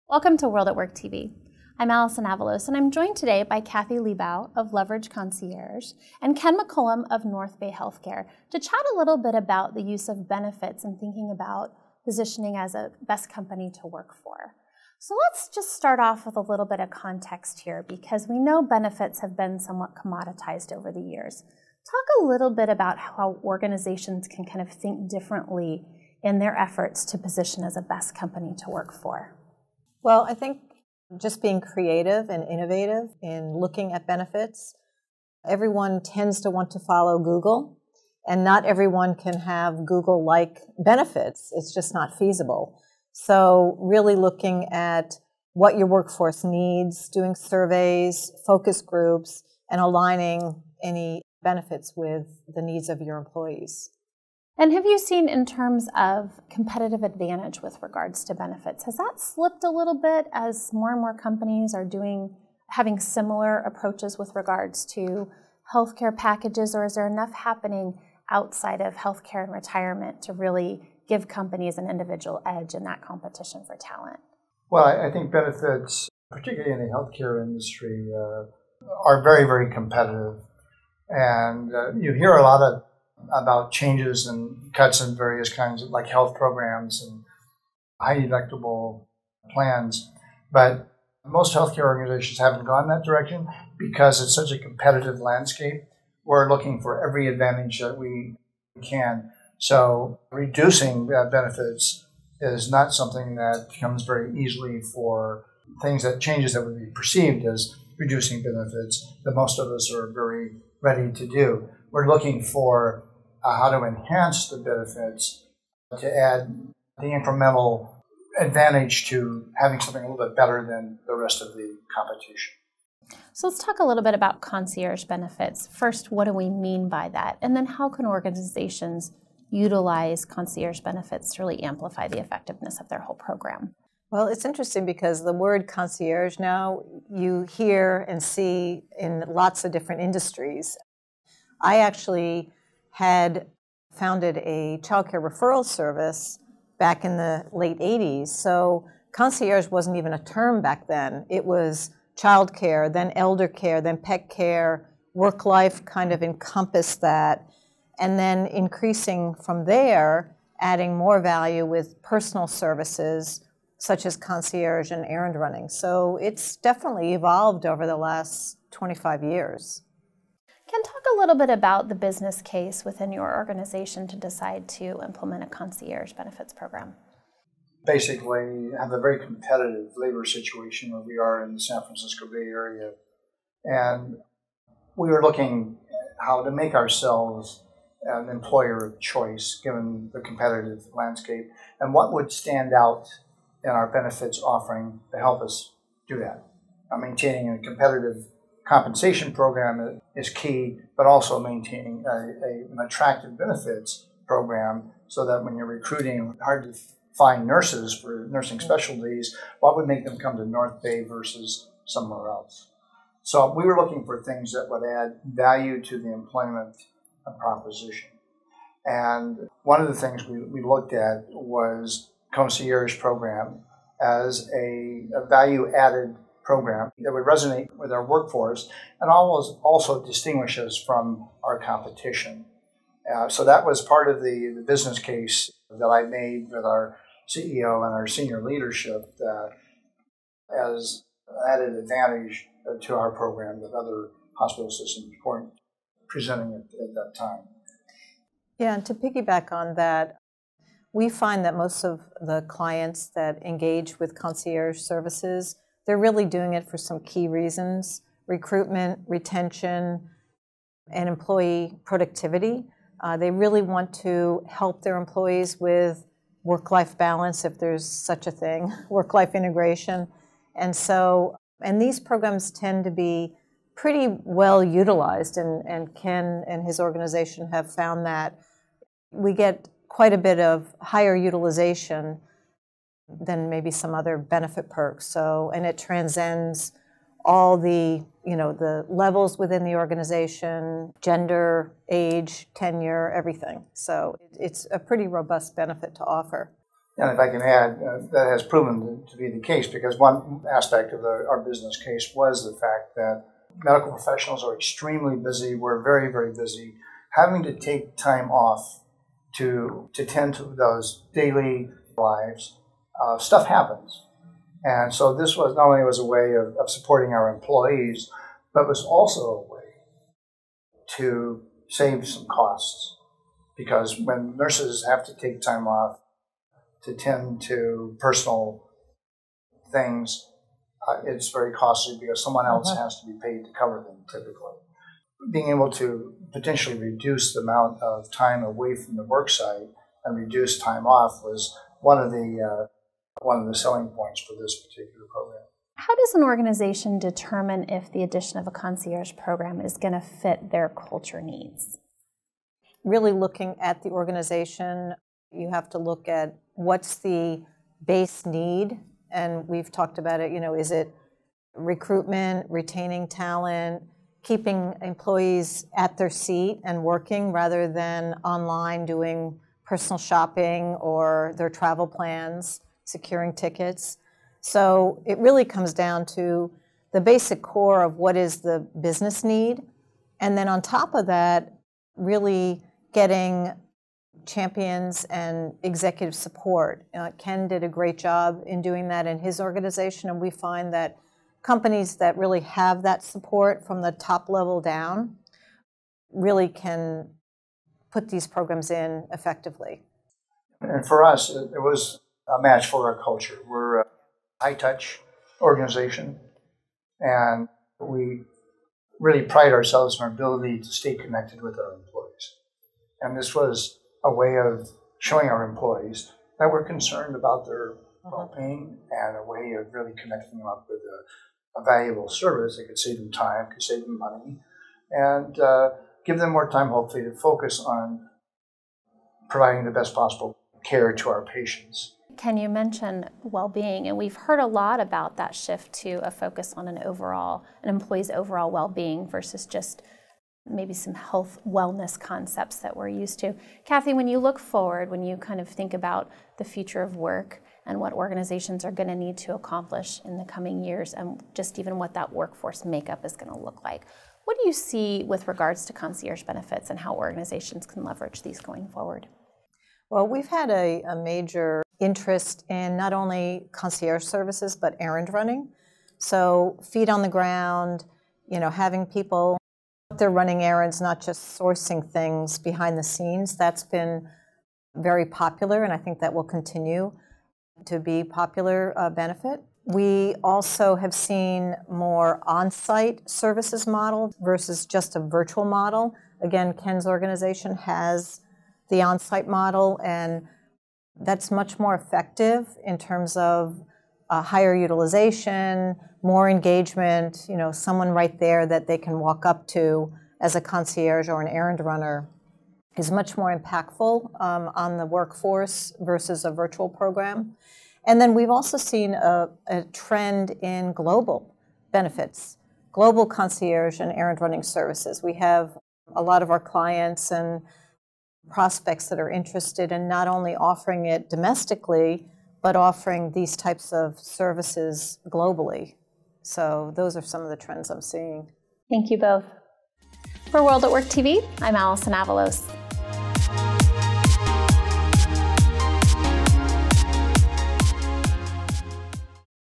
Welcome to World at Work TV. I'm Alison Avalos, and I'm joined today by Cathy Leibow of Leverage Concierge and Ken McCollum of Northbay Healthcare to chat a little bit about the use of benefits and thinking about positioning as a best company to work for. So let's just start off with a little bit of context here, because we know benefits have been somewhat commoditized over the years. Talk a little bit about how organizations can kind of think differently in their efforts to position as a best company to work for. Well, I think just being creative and innovative in looking at benefits. Everyone tends to want to follow Google, and not everyone can have Google-like benefits. It's just not feasible. So really looking at what your workforce needs, doing surveys, focus groups, and aligning any benefits with the needs of your employees. And have you seen, in terms of competitive advantage with regards to benefits, has that slipped a little bit as more and more companies are having similar approaches with regards to healthcare packages, or is there enough happening outside of healthcare and retirement to really give companies an individual edge in that competition for talent? Well, I think benefits, particularly in the healthcare industry, are very, very competitive. And you hear a lot about changes and cuts in various kinds of like health programs and high deductible plans. But most healthcare organizations haven't gone that direction because it's such a competitive landscape. We're looking for every advantage that we can. So reducing benefits is not something that comes very easily for changes that would be perceived as reducing benefits that most of us are very ready to do. We're looking for how to enhance the benefits to add the incremental advantage to having something a little bit better than the rest of the competition. So let's talk a little bit about concierge benefits. First, what do we mean by that? And then how can organizations utilize concierge benefits to really amplify the effectiveness of their whole program? Well, it's interesting because the word concierge now you hear and see in lots of different industries. I actually had founded a childcare referral service back in the late 80s. So concierge wasn't even a term back then. It was childcare, then elder care, then pet care. Work life kind of encompassed that. And then increasing from there, adding more value with personal services such as concierge and errand running. So it's definitely evolved over the last 25 years. Ken, talk a little bit about the business case within your organization to decide to implement a concierge benefits program. Basically, have a very competitive labor situation where we are in the San Francisco Bay Area. And we were looking at how to make ourselves an employer of choice given the competitive landscape, and what would stand out in our benefits offering to help us do that. Maintaining a competitive compensation program is key, but also maintaining an attractive benefits program so that when you're recruiting hard to find nurses for nursing specialties, what would make them come to Northbay versus somewhere else? So we were looking for things that would add value to the employment proposition. And one of the things we looked at was concierge program as a value-added program that would resonate with our workforce and also distinguish us from our competition. So that was part of the business case that I made with our CEO and our senior leadership as added advantage to our program that other hospital systems weren't presenting it at that time. Yeah, and to piggyback on that, we find that most of the clients that engage with concierge services, they're really doing it for some key reasons: recruitment, retention, and employee productivity. They really want to help their employees with work-life balance, if there's such a thing, work-life integration. And these programs tend to be pretty well utilized, and Ken and his organization have found that we get quite a bit of higher utilization than maybe some other benefit perks. So, and it transcends all the levels within the organization, gender, age, tenure, everything. So it's a pretty robust benefit to offer. And if I can add, that has proven to be the case, because one aspect of our business case was the fact that medical professionals are extremely busy. We're very, very busy. Having to take time off to tend to those daily lives, stuff happens. And so this was not only was a way of supporting our employees, but was also a way to save some costs. Because when nurses have to take time off to tend to personal things, it's very costly because someone else has to be paid to cover them typically. Being able to potentially reduce the amount of time away from the work site and reduce time off was one of the selling points for this particular program. How does an organization determine if the addition of a concierge program is going to fit their culture needs? Really looking at the organization, you have to look at what's the base need, and we've talked about it, is it recruitment, retaining talent, keeping employees at their seat and working rather than online doing personal shopping or their travel plans, securing tickets. So it really comes down to the basic core of what is the business need, and then on top of that, really getting champions and executive support. Ken did a great job in doing that in his organization, and we find that companies that really have that support from the top level down really can put these programs in effectively. And for us, it was a match for our culture. We're a high-touch organization, and we really pride ourselves on our ability to stay connected with our employees. And this was a way of showing our employees that we're concerned about their well-being, and a way of really connecting them up with a valuable service that could save them time, could save them money, and give them more time, hopefully, to focus on providing the best possible care to our patients. Ken, you mentioned well-being, and we've heard a lot about that shift to a focus on an employee's overall well-being versus just maybe some health wellness concepts that we're used to. Cathy, when you look forward, when you kind of think about the future of work and what organizations are going to need to accomplish in the coming years, and just even what that workforce makeup is going to look like, what do you see with regards to concierge benefits and how organizations can leverage these going forward? Well, we've had a major interest in not only concierge services, but errand running. So feet on the ground, having people, they're running errands, not just sourcing things behind the scenes. That's been very popular, and I think that will continue to be popular benefit. We also have seen more on-site services model versus just a virtual model. Again, Ken's organization has the on-site model, and that's much more effective in terms of higher utilization, more engagement, someone right there that they can walk up to as a concierge or an errand runner is much more impactful on the workforce versus a virtual program. And then we've also seen a trend in global benefits, global concierge and errand running services. We have a lot of our clients and prospects that are interested in not only offering it domestically, but offering these types of services globally. So those are some of the trends I'm seeing. Thank you both. For World at Work TV, I'm Alison Avalos.